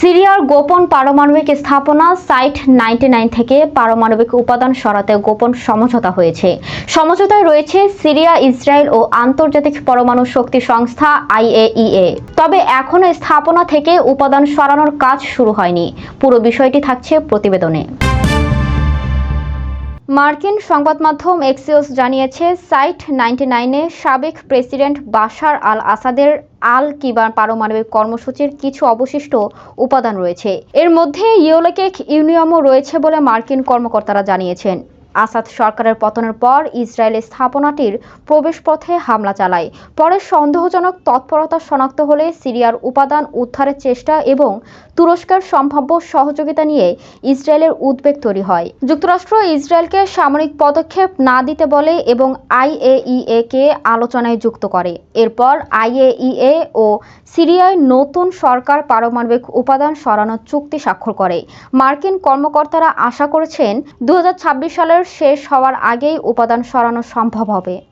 সিরিয়ার গোপন পারমাণবিক স্থাপনা সাইট 99 থেকে পারমাণবিক উপাদান সরাতে গোপন সমঝোতা হয়েছে। সমঝোতায় রয়েছে সিরিয়া, ইসরায়েল ও আন্তর্জাতিক পরমাণু শক্তি সংস্থা IAEA। তবে এখনো স্থাপনা থেকে উপাদান সরানোর কাজ শুরু হয়নি। পুরো বিষয়টি থাকছে প্রতিবেদনে। মার্কিন সংবাদ মাধ্যম এক্সিওস জানিয়েছে, সাইট 99-এ সাবেক প্রেসিডেন্ট বাশার আল আসাদের আল কিবার পারমাণবিক কর্মসূচির কিছু অবশিষ্ট উপাদান রয়েছে। এর মধ্যে ইউরেনিয়াম ইউরেনিয়ামও রয়েছে বলে মার্কিন কর্মকর্তারা জানিয়েছেন। আসাদ সরকারের পতনের পর ইসরায়েল স্থাপনাটির প্রবেশপথে হামলা চালায়। পরে সন্দেহজনক তৎপরতা শনাক্ত হলে সিরিয়ার উপাদান উদ্ধারের চেষ্টা এবং তুরস্কের সম্ভাব্য সহযোগিতা নিয়ে ইসরায়েলের উদ্বেগ তৈরি হয়। যুক্তরাষ্ট্র ইসরায়েলকে সামরিক পদক্ষেপ না দিতে বলে এবং IAEA-কে আলোচনায় যুক্ত করে। এরপর IAEA ও সিরিয়ায় নতুন সরকার পারমাণবিক উপাদান সরানোর চুক্তি স্বাক্ষর করে। মার্কিন কর্মকর্তারা আশা করছেন 2026 সালের শেষ হওয়ার আগেই উপাদান সরানো সম্ভব হবে।